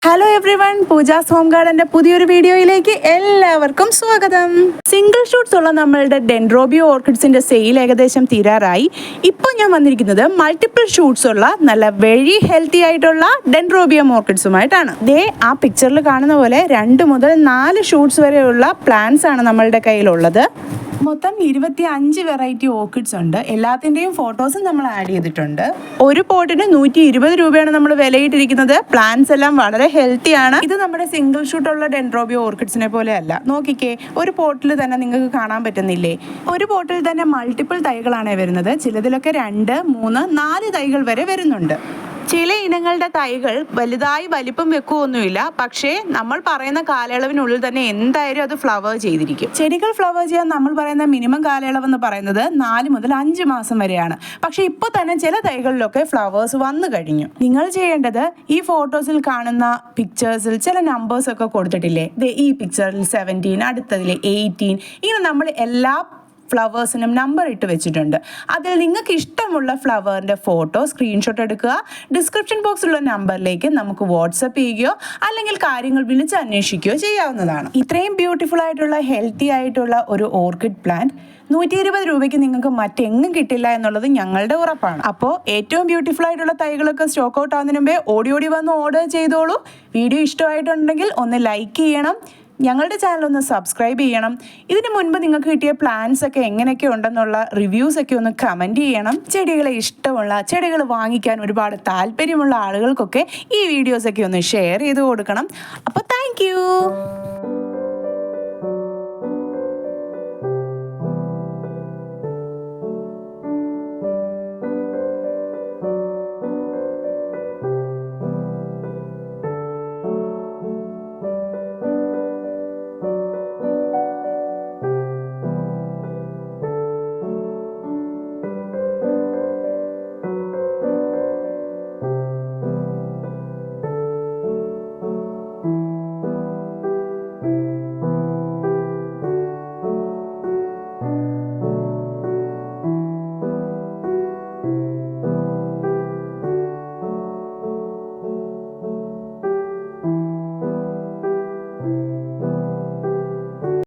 Hello everyone, Pooja's home ഗാർഡന്റെ പുതിയൊരു വീഡിയോയിലേക്ക് എല്ലാവർക്കും സ്വാഗതം. സിംഗിൾ ഷൂട്ട്സ് ഉള്ള നമ്മളുടെ ഡെൻഡ്രോബിയോ ഓർക്കിഡ്സിന്റെ സെയിൽ ഏകദേശം തീരാറായി. ഇപ്പോൾ ഞാൻ വന്നിരിക്കുന്നത് മൾട്ടിപ്പിൾ ഷൂട്ട്സ് ഉള്ള നല്ല വെരി ഹെൽത്തി ആയിട്ടുള്ള ഡെൻഡ്രോബിയം ഓർക്കിഡ്സുമായിട്ടാണ്. ദേ ആ പിക്ചറിൽ കാണുന്ന പോലെ 2 മുതൽ 4 ഷൂട്ട്സ് വരെയുള്ള പ്ലാന്റ്സ് ആണ് നമ്മളുടെ കയ്യിലുള്ളത്. മൊത്തം 25 വെറൈറ്റി ഓർക്കിഡ്സ് ഉണ്ട്. എല്ലാത്തിൻ്റെയും ഫോട്ടോസും നമ്മൾ ആഡ് ചെയ്തിട്ടുണ്ട്. ഒരു പോട്ടിന് 120 രൂപയാണ് നമ്മൾ വിലയിട്ടിരിക്കുന്നത്. പ്ലാന്റ്സ് എല്ലാം വളരെ ഹെൽത്തി ആണ്. ഇത് നമ്മുടെ സിംഗിൾ ഷൂട്ട് ഉള്ള ഡെൻഡ്രോബിയോ ഓർക്കിഡ്സിനെ പോലെ അല്ല. നോക്കിക്കേ, ഒരു പോട്ടിൽ തന്നെ നിങ്ങൾക്ക് കാണാൻ പറ്റുന്നില്ലേ? ഒരു പോട്ടിൽ തന്നെ മൾട്ടിപ്പിൾ തൈകളാണ് വരുന്നത്. ചിലതിലൊക്കെ 2, 3, 4 തൈകൾ വരെ വരുന്നുണ്ട്. ചില ഇനങ്ങളുടെ തൈകൾ വലുതായി വലിപ്പം വെക്കുകയൊന്നുമില്ല, പക്ഷേ നമ്മൾ പറയുന്ന കാലയളവിനുള്ളിൽ തന്നെ എന്തായാലും അത് ഫ്ലവർ ചെയ്തിരിക്കും. ചെടികൾ ഫ്ലവർ ചെയ്യാൻ നമ്മൾ പറയുന്ന മിനിമം കാലയളവ് എന്ന് പറയുന്നത് 4 മുതൽ 5 മാസം വരെയാണ്. പക്ഷെ ഇപ്പോൾ തന്നെ ചില തൈകളിലൊക്കെ ഫ്ലവേഴ്സ് വന്നു കഴിഞ്ഞു. നിങ്ങൾ ചെയ്യേണ്ടത്, ഈ ഫോട്ടോസിൽ കാണുന്ന പിക്ചേഴ്സിൽ ചില നമ്പേഴ്സ് ഒക്കെ കൊടുത്തിട്ടില്ലേ? ഈ പിക്ചറിൽ 17, അടുത്തതിൽ 18, ഇങ്ങനെ നമ്മൾ എല്ലാ ഫ്ലവേഴ്സിനും നമ്പർ ഇട്ട് വെച്ചിട്ടുണ്ട്. അതിൽ നിങ്ങൾക്ക് ഇഷ്ടമുള്ള ഫ്ലവറിൻ്റെ ഫോട്ടോ സ്ക്രീൻഷോട്ട് എടുക്കുക. ഡിസ്ക്രിപ്ഷൻ ബോക്സിലുള്ള നമ്പറിലേക്ക് നമുക്ക് വാട്സപ്പ് ചെയ്യുകയോ അല്ലെങ്കിൽ കാര്യങ്ങൾ വിളിച്ച് അന്വേഷിക്കുകയോ ചെയ്യാവുന്നതാണ്. ഇത്രയും ബ്യൂട്ടിഫുൾ ആയിട്ടുള്ള ഹെൽത്തി ആയിട്ടുള്ള ഒരു ഓർക്കിഡ് പ്ലാന്റ് 120 രൂപയ്ക്ക് നിങ്ങൾക്ക് മറ്റെങ്ങും കിട്ടില്ല എന്നുള്ളത് ഞങ്ങളുടെ ഉറപ്പാണ്. അപ്പോൾ ഏറ്റവും ബ്യൂട്ടിഫുൾ ആയിട്ടുള്ള തൈകളൊക്കെ സ്റ്റോക്ക് ഔട്ട് ആവുന്നതിന് മുമ്പേ ഓടി വന്ന് ഓർഡർ ചെയ്തോളൂ. വീഡിയോ ഇഷ്ടമായിട്ടുണ്ടെങ്കിൽ ഒന്ന് ലൈക്ക് ചെയ്യണം, ഞങ്ങളുടെ ചാനൽ ഒന്ന് സബ്സ്ക്രൈബ് ചെയ്യണം. ഇതിന് മുൻപ് നിങ്ങൾക്ക് കിട്ടിയ പ്ലാൻസ് ഒക്കെ എങ്ങനെയൊക്കെ ഉണ്ടെന്നുള്ള റിവ്യൂസ് ഒക്കെ ഒന്ന് കമൻറ്റ് ചെയ്യണം. ചെടികളെ ഇഷ്ടമുള്ള, ചെടികൾ വാങ്ങിക്കാൻ ഒരുപാട് താല്പര്യമുള്ള ആളുകൾക്കൊക്കെ ഈ വീഡിയോസൊക്കെ ഒന്ന് ഷെയർ ചെയ്ത് കൊടുക്കണം. അപ്പോൾ താങ്ക്